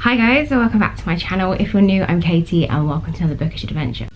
Hi guys, and welcome back to my channel. If you're new, I'm Katie and welcome to another bookish adventure.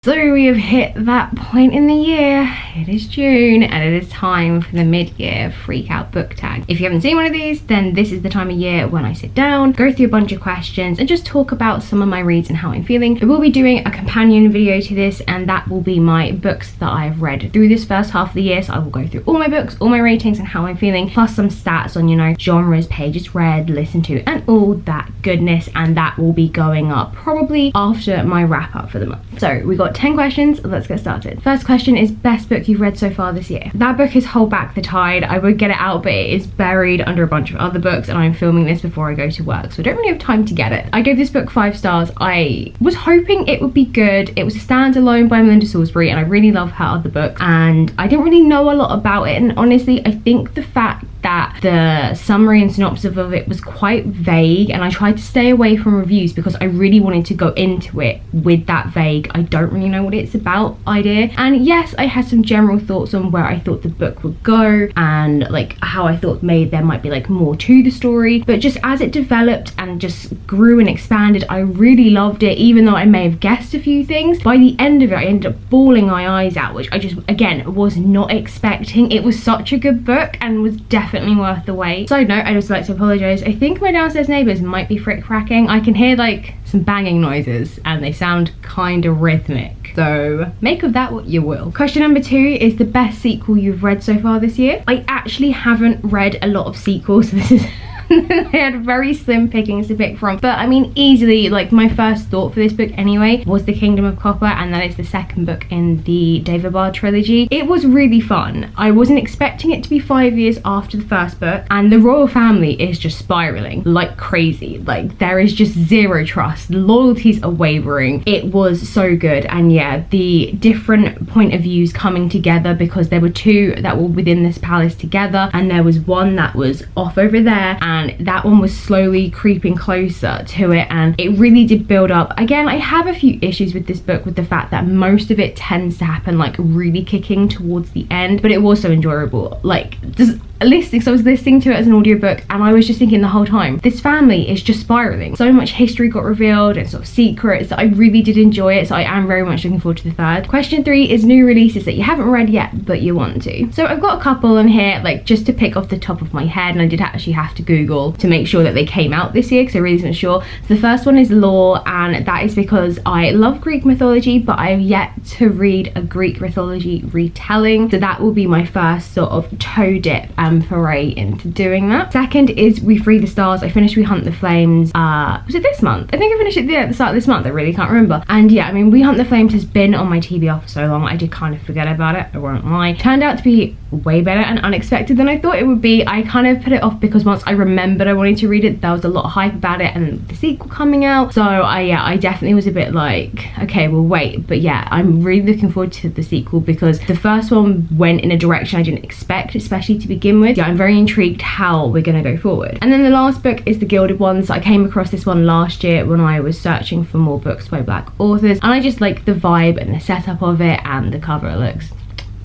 So we have hit that point in the year. It is June and it is time for the mid-year freak out book tag. If you haven't seen one of these, then this is the time of year when I sit down, go through a bunch of questions and just talk about some of my reads and how I'm feeling. I will be doing a companion video to this, and that will be my books that I've read through this first half of the year. So I will go through all my books, all my ratings and how I'm feeling, plus some stats on, you know, genres, pages read, listened to, and all that goodness. And that will be going up probably after my wrap up for the month. So we got 10 questions, let's get started. First question is best book you've read so far this year. That book is Hold Back the Tide. I would get it out, but it is buried under a bunch of other books and I'm filming this before I go to work, so I don't really have time to get it. I gave this book 5 stars. I was hoping it would be good. It was a standalone by Melinda Salisbury and I really love her other books, and I didn't really know a lot about it, and honestly I think the fact that the summary and synopsis of it was quite vague, and I tried to stay away from reviews because I really wanted to go into it with that vague, I don't really know what it's about idea. And yes, I had some general thoughts on where I thought the book would go and like how I thought maybe there might be like more to the story, but just as it developed and just grew and expanded, I really loved it. Even though I may have guessed a few things, by the end of it I ended up bawling my eyes out, which I just again was not expecting. It was such a good book and was definitely worth the wait. Side note, I just like to apologize. I think my downstairs neighbors might be frick cracking. I can hear like some banging noises and they sound kind of rhythmic, so make of that what you will. Question number 2 is the best sequel you've read so far this year. I actually haven't read a lot of sequels, so this is I had very slim pickings to pick from, but I mean easily like my first thought for this book anyway was The Kingdom of Copper, and that is the second book in the David Bard trilogy. It was really fun. I wasn't expecting it to be 5 years after the first book, and the royal family is just spiraling like crazy. Like there is just zero trust, the loyalties are wavering. It was so good, and yeah, the different point of views coming together, because there were 2 that were within this palace together and there was one that was off over there, and that one was slowly creeping closer to it, and it really did build up. Again, I have a few issues with this book with the fact that most of it tends to happen like really kicking towards the end, but it was so enjoyable. Like just listening, so I was listening to it as an audiobook and I was just thinking the whole time, this family is just spiraling. So much history got revealed and sort of secrets that I really did enjoy it, so I am very much looking forward to the third. Question 3 is new releases that you haven't read yet but you want to. So I've got a couple in here, like just to pick off the top of my head, and I did actually have to Google to make sure that they came out this year because I really wasn't sure. So the first one is Law, and that is because I love Greek mythology but I have yet to read a Greek mythology retelling, so that will be my first sort of toe dip foray into doing that. Second is We Free the Stars. I finished We Hunt the Flames, was it this month? I think I finished it at the start of this month, I really can't remember. And yeah, I mean We Hunt the Flames has been on my TBR for so long, I did kind of forget about it, I won't lie. Turned out to be way better and unexpected than I thought it would be. I kind of put it off because once I remembered I wanted to read it, there was a lot of hype about it and the sequel coming out, so I definitely was a bit like, okay, we'll wait. But yeah, I'm really looking forward to the sequel because the first one went in a direction I didn't expect, especially to begin with. Yeah, I'm very intrigued how we're gonna go forward. And then the last book is The Gilded Ones. I came across this one last year when I was searching for more books by Black authors, and I just like the vibe and the setup of it, and the cover looks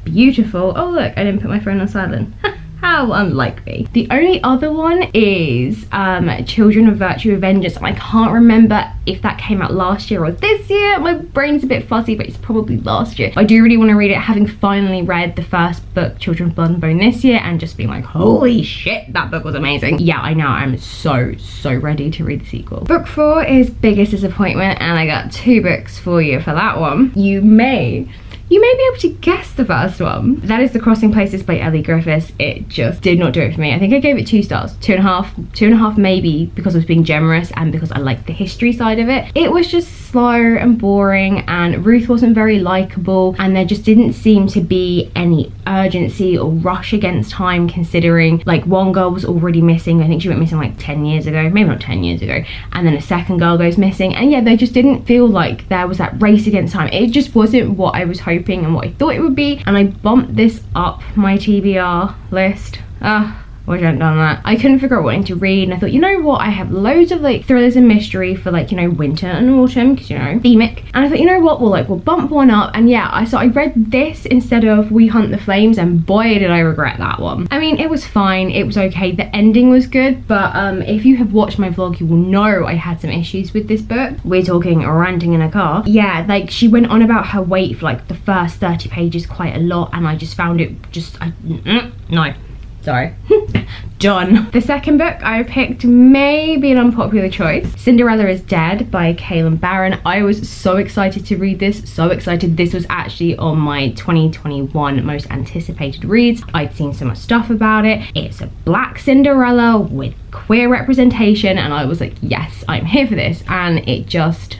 beautiful. Oh look, I didn't put my phone on silent. How unlike me. The only other one is Children of Virtue and Vengeance, and I can't remember if that came out last year or this year. My brain's a bit fuzzy, but it's probably last year. I do really want to read it, having finally read the first book, Children of Blood and Bone, this year, and just being like, holy shit, that book was amazing. Yeah, I know, I'm so ready to read the sequel. Book 4 is Biggest Disappointment, and I got 2 books for you for that one. You may be able to guess the first one. That is The Crossing Places by Ellie Griffiths. It just did not do it for me. I think I gave it 2 stars, 2.5 maybe, because I was being generous and because I liked the history side of it. It was just slow and boring, and Ruth wasn't very likable, and there just didn't seem to be any urgency or rush against time, considering like one girl was already missing. I think she went missing like 10 years ago, maybe not 10 years ago, and then a second girl goes missing, and yeah, they just didn't feel like there was that race against time. It just wasn't what I was hoping and what I thought it would be, and I bumped this up my TBR list. Wish I hadn't done that. I couldn't figure out what to read, and I thought, you know what, I have loads of like thrillers and mystery for like, you know, winter and autumn, because, you know, themic. And I thought, you know what, we'll bump one up. And yeah, I read this instead of We Hunt the Flames, and boy did I regret that one. I mean, it was fine, it was okay, the ending was good, but if you have watched my vlog, you will know I had some issues with this book. We're talking ranting in a car. Yeah, like she went on about her weight for like the first 30 pages quite a lot, and I just found it just, no. Sorry. Done. The second book I picked may be an unpopular choice. Cinderella is Dead by KatiEllen Barron. I was so excited to read this, so excited. This was actually on my 2021 most anticipated reads. I'd seen so much stuff about it. It's a black Cinderella with queer representation, and I was like, yes, I'm here for this. And it just,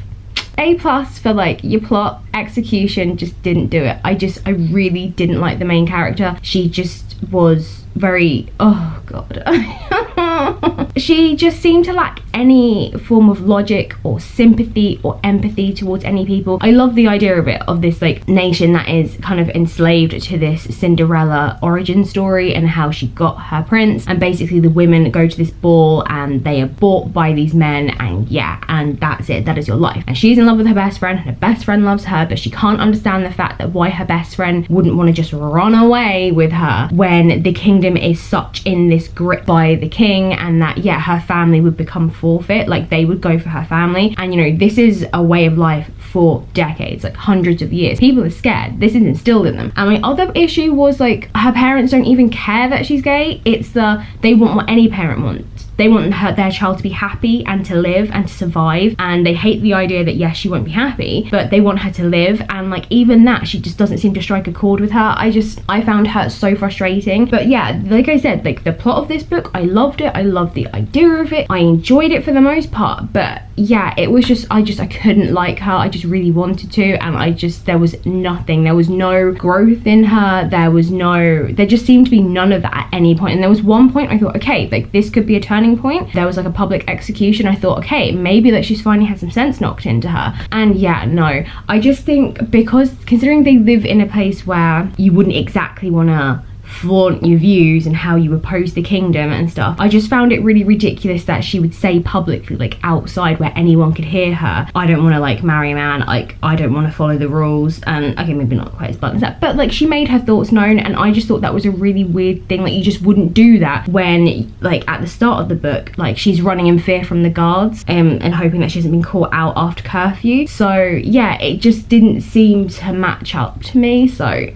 A+ for like your plot, execution just didn't do it. I really didn't like the main character. She just was very, oh god. She just seemed to lack any form of logic or sympathy or empathy towards any people. I love the idea of it, of this like nation that is kind of enslaved to this Cinderella origin story and how she got her prince, and basically the women go to this ball and they are bought by these men, and yeah, and that's it, that is your life. And she's in love with her best friend, and her best friend loves her, but she can't understand the fact that why her best friend wouldn't want to just run away with her when the kingdom is such in this grip by the king, and that yeah, her family would become forfeit, like they would go for her family. And you know, this is a way of life for decades, like hundreds of years. People are scared, this is instilled in them. And my other issue was like, her parents don't even care that she's gay. It's they want what any parent wants. They want their child to be happy and to live and to survive, and they hate the idea that yes, she won't be happy, but they want her to live. And like even that, she just doesn't seem to strike a chord with her. I found her so frustrating. But yeah, like I said, like the plot of this book, I loved it. I loved the idea of it. I enjoyed it for the most part, but yeah, it was just, I couldn't like her. I just really wanted to, and there was nothing. There was no growth in her. There just seemed to be none of that at any point. And there was one point I thought, okay, like this could be a turning point. There was like a public execution. I thought, okay, maybe like she's finally had some sense knocked into her. And yeah, no, I just think, because considering they live in a place where you wouldn't exactly want to flaunt your views and how you oppose the kingdom and stuff, I just found it really ridiculous that she would say publicly, like outside where anyone could hear her, I don't want to like marry a man, like I don't want to follow the rules. And okay, maybe not quite as blunt as that, but like she made her thoughts known, and I just thought that was a really weird thing. Like you just wouldn't do that when like at the start of the book, like she's running in fear from the guards and hoping that she hasn't been caught out after curfew. So yeah, it just didn't seem to match up to me. So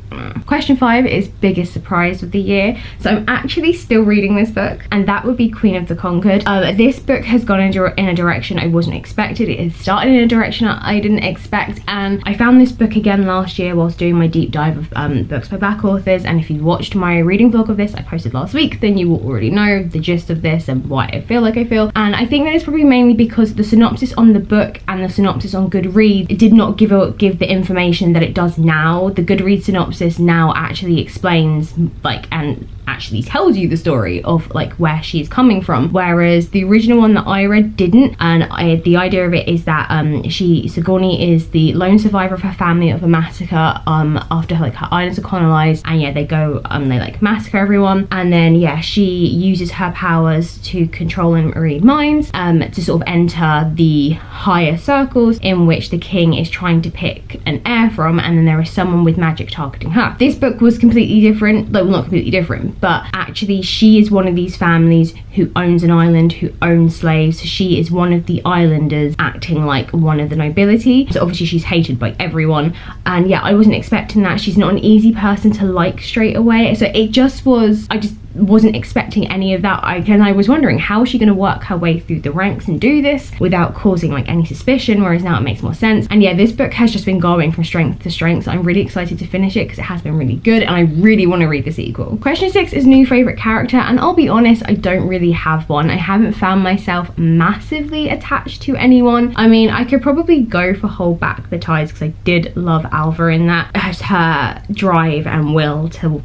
question 5 is biggest surprise of the year. So I'm actually still reading this book, and that would be Queen of the Conquered. This book has gone in a direction I wasn't expected. It has started in a direction I didn't expect, and I found this book again last year whilst doing my deep dive of books by black authors. And if you watched my reading vlog of this I posted last week, then you will already know the gist of this and why I feel like I feel. And I think that is probably mainly because the synopsis on the book and the synopsis on Goodreads, it did not give the information that it does now. The Goodreads synopsis now actually explains like and actually tells you the story of like where she's coming from, whereas the original one that I read didn't. And the idea of it is that Sigourney is the lone survivor of her family of a massacre after like her islands are colonized, and yeah, they go they like massacre everyone, and then yeah, she uses her powers to control and read minds to sort of enter the higher circles in which the king is trying to pick an heir from, and then there is someone with magic targeting her. This book was completely different, like well, not completely different, but actually she is one of these families who owns an island, who owns slaves. She is one of the islanders acting like one of the nobility, so obviously she's hated by everyone. And yeah, I wasn't expecting that. She's not an easy person to like straight away, so it just was, I just wasn't expecting any of that. I was wondering, how is she going to work her way through the ranks and do this without causing like any suspicion, whereas now it makes more sense. And yeah, this book has just been going from strength to strength, so I'm really excited to finish it because it has been really good, and I really want to read the sequel. Question 6 is new favorite character, and I'll be honest, I don't really have one. I haven't found myself massively attached to anyone. I mean, I could probably go for Hold Back the Tides because I did love Alva in that, her drive and will to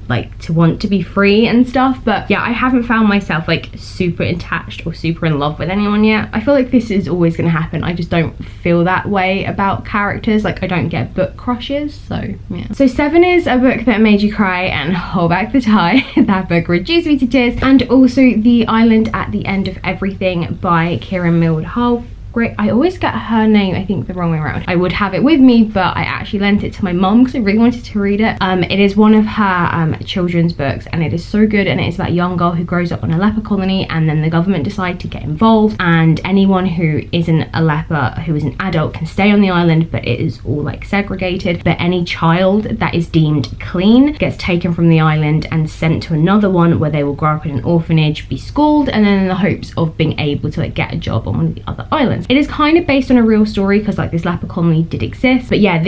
want to be free and stuff. But yeah, I haven't found myself like super attached or super in love with anyone yet. I feel like this is always going to happen. I just don't feel that way about characters. Like I don't get book crushes. So yeah. So 7 is a book that made you cry and hold back the tie. That book reduced me to tears. And also The Island at the End of Everything by Kieran Mildhall. Great. I always get her name, I think, the wrong way around. I would have it with me, but I actually lent it to my mum because I really wanted to read it. It is one of her children's books, and it is so good. And it is about a young girl who grows up on a leper colony, and then the government decide to get involved, and anyone who isn't a leper, who is an adult, can stay on the island, but it is all like segregated. But any child that is deemed clean gets taken from the island and sent to another one where they will grow up in an orphanage, be schooled, and then in the hopes of being able to like get a job on one of the other islands. It is kind of based on a real story because like this leper colony did exist. But yeah,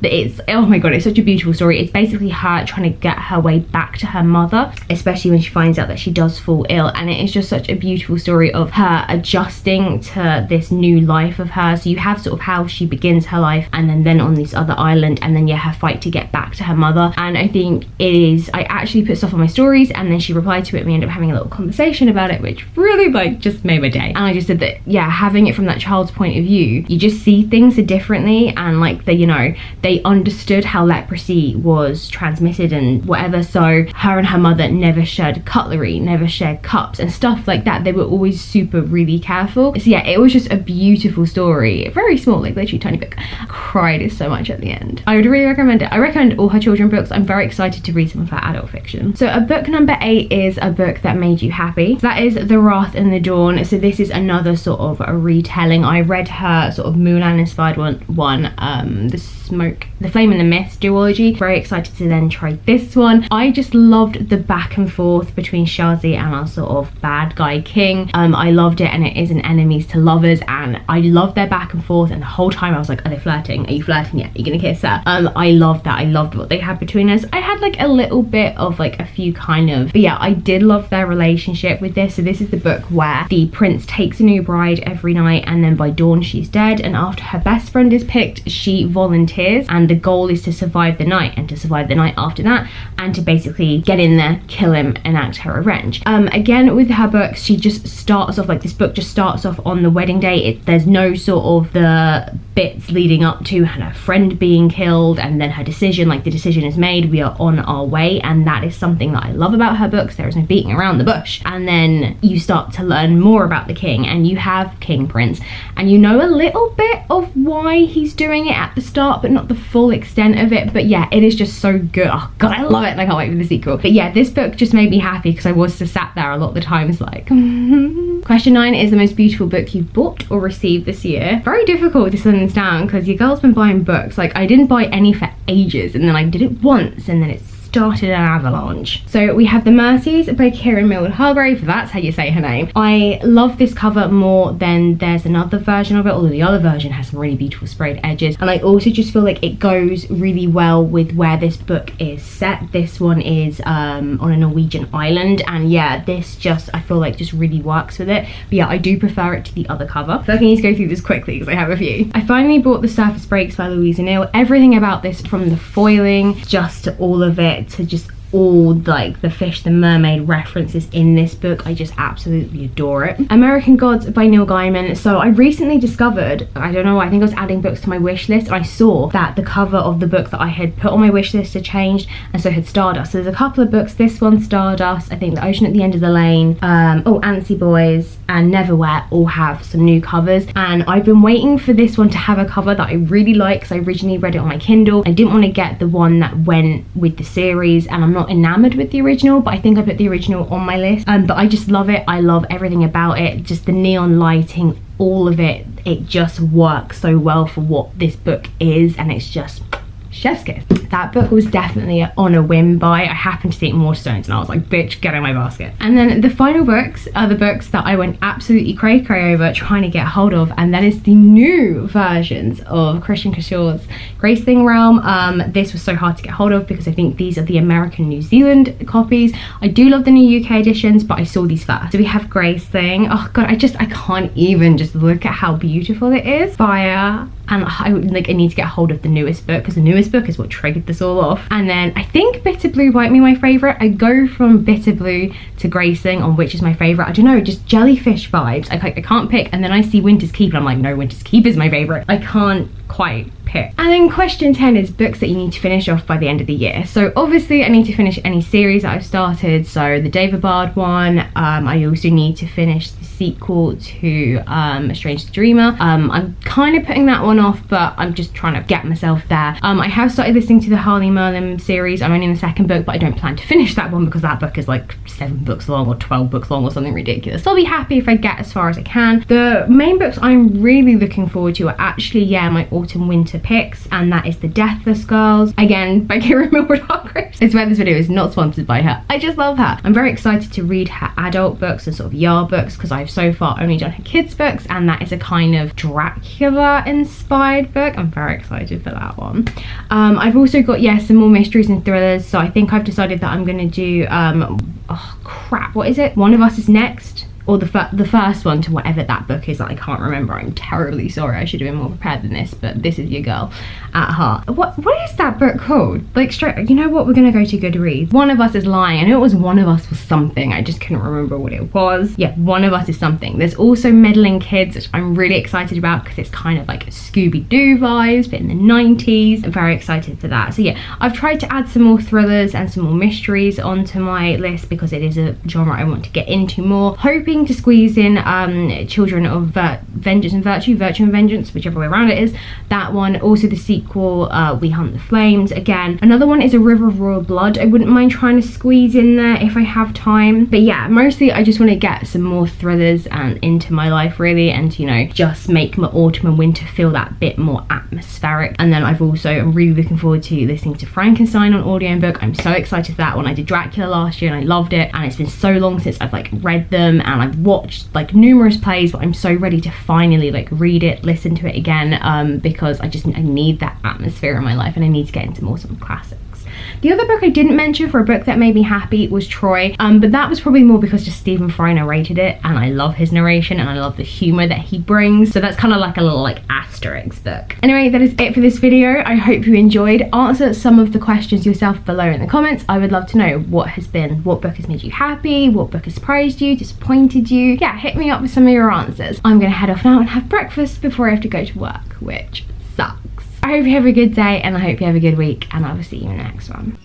it's oh my god, it's such a beautiful story. It's basically her trying to get her way back to her mother, especially when she finds out that she does fall ill. And it is just such a beautiful story of her adjusting to this new life of hers. So you have sort of how she begins her life, and then on this other island, and then yeah, her fight to get back to her mother. And I think it is, I actually put stuff on my stories, and then she replied to it, and we ended up having a little conversation about it, which really like just made my day. And I just said that yeah, having it from that child's point of view, you just see things differently, and like they, you know, they understood how leprosy was transmitted and whatever. So her and her mother never shared cutlery, never shared cups and stuff like that. They were always super really careful. So yeah, it was just a beautiful story. Very small, like literally tiny book. I cried so much at the end. I would really recommend it. I recommend all her children books. I'm very excited to read some of her adult fiction. So a book number 8 is a book that made you happy. So that is The Wrath in the Dawn. So this is another sort of a retelling. I read her sort of Mulan inspired one, the Flame and the Mist duology. Very excited to then try this one. I just loved the back and forth between Shazi and our sort of bad guy king. I loved it, and it is an enemies to lovers, and I loved their back and forth, and the whole time I was like, are they flirting? Are you flirting yet? Are you gonna kiss her? I loved that. I loved what they had between us. I had like a little bit of like a few kind of, but yeah, I did love their relationship with this. So this is the book where the prince takes a new bride every night, and then by dawn she's dead, and after her best friend is picked, she volunteers, and the goal is to survive the night and to survive the night after that, and to basically get in there, kill him, enact her revenge. Again, with her books, she just starts off like this book just starts off on the wedding day. There's no sort of the bits leading up to her friend being killed and then her decision. Like the decision is made, we are on our way, and that is something that I love about her books. There is no beating around the bush. And then you start to learn more about the king, and you have King Prince, and you know a little bit of why he's doing it at the start, but not the full extent of it. But yeah, it is just so good. Oh god, I love it, and I can't wait for the sequel. But yeah, this book just made me happy because I was just sat there a lot of the times like Question 9 is the most beautiful book you've bought or received this year. Very difficult to send this down because your girl's been buying books. Like I didn't buy any for ages, and then I did it once, and then it's started an avalanche. So we have The Mercies by Kieran Mildhall, that's how you say her name. I love this cover more than there's another version of it, although the other version has some really beautiful sprayed edges. And I also just feel like it goes really well with where this book is set. This one is on a Norwegian island, and yeah, this just, I feel like just really works with it. But yeah, I do prefer it to the other cover. So I need to go through this quickly because I have a few. I finally bought The Surface Breaks by Louisa Neal. Everything about this, from the foiling just to all of it, to just all like the fish, the mermaid references in this book, I just absolutely adore it. American Gods by Neil Gaiman. So I recently discovered, I don't know, I think I was adding books to my wish list, and I saw that the cover of the book that I had put on my wish list had changed, and so had Stardust. So there's a couple of books, this one, Stardust, I think The Ocean at the End of the Lane, Antsy Boys and Neverwhere all have some new covers, and I've been waiting for this one to have a cover that I really like because I originally read it on my Kindle. I didn't want to get the one that went with the series, and I'm not enamored with the original, but I think I put the original on my list. But I just love it. I love everything about it, just the neon lighting, all of it. It just works so well for what this book is, and it's just chef's kiss. That book was definitely on a whim buy. I happened to see it in Waterstones and I was like, bitch, get in my basket. And then the final books are the books that I went absolutely cray cray over trying to get hold of, and that is the new versions of Christian Cashaw's Grace Thing Realm. This was so hard to get hold of because I think these are the American New Zealand copies. I do love the new UK editions, but I saw these first. So we have Grace Thing. Oh god, I can't even just look at how beautiful it is. Fire. And I need to get hold of the newest book because the newest book is what triggered rated this all off. And then I think Bitter Blue might be my favourite. I go from Bitter Blue to Gracing on which is my favourite. I don't know, just jellyfish vibes. I can't pick. And then I see Winter's Keep and I'm like, no, Winter's Keep is my favourite. I can't quite pick. And then question 10 is books that you need to finish off by the end of the year. So obviously I need to finish any series that I've started. So the David Bard one, I also need to finish the sequel to A Strange Dreamer. I'm kind of putting that one off, but I'm just trying to get myself there. I have started listening to the Harley Merlin series. I'm only in the second book, but I don't plan to finish that one because that book is like 7 books long or 12 books long or something ridiculous. So I'll be happy if I get as far as I can. The main books I'm really looking forward to are actually, yeah, my autumn winter picks, and that is The Deathless Girls, again by Kira Millward Hargreaves. I swear this video is not sponsored by her. I just love her. I'm very excited to read her adult books and sort of YA books because I've so far only done her kids books, and that is a kind of Dracula inspired book. I'm very excited for that one. I've also got, yeah, some more mysteries and thrillers, so I think I've decided that I'm gonna do oh crap, what is it? One of Us Is Next, or the first one to whatever that book is that I can't remember. I'm terribly sorry. I should have been more prepared than this, but this is your girl at heart. What is that book called? Like, straight, you know what, we're gonna go to Goodreads. One of Us Is Lying. I know it was One of Us was something, I just couldn't remember what it was. Yeah, One of Us Is something. There's also Meddling Kids, which I'm really excited about because it's kind of like Scooby-Doo vibes, but in the 90s. I'm very excited for that. So yeah, I've tried to add some more thrillers and some more mysteries onto my list because it is a genre I want to get into more. Hoping to squeeze in Children of Vengeance and Virtue and Vengeance, whichever way around it is, that one. Also the sequel, We Hunt the Flames. Again, another one is A River of Royal Blood. I wouldn't mind trying to squeeze in there if I have time, but yeah, mostly I just want to get some more thrillers and into my life really, and you know, just make my autumn and winter feel that bit more atmospheric. And then I'm really looking forward to listening to Frankenstein on audiobook. I'm so excited for that one. I did Dracula last year and I loved it, and it's been so long since I've like read them, and I've watched like numerous plays, but I'm so ready to finally like read it, listen to it again, because I need that atmosphere in my life, and I need to get into more some classics. The other book I didn't mention for a book that made me happy was Troy, but that was probably more because just Stephen Fry narrated it, and I love his narration and I love the humor that he brings, so that's kind of like a little like asterisk book. Anyway, that is it for this video. I hope you enjoyed. Answer some of the questions yourself below in the comments. I would love to know what book has made you happy, what book has surprised you, disappointed you. Yeah, hit me up with some of your answers. I'm gonna head off now and have breakfast before I have to go to work, which sucks. I hope you have a good day, and I hope you have a good week, and I will see you in the next one.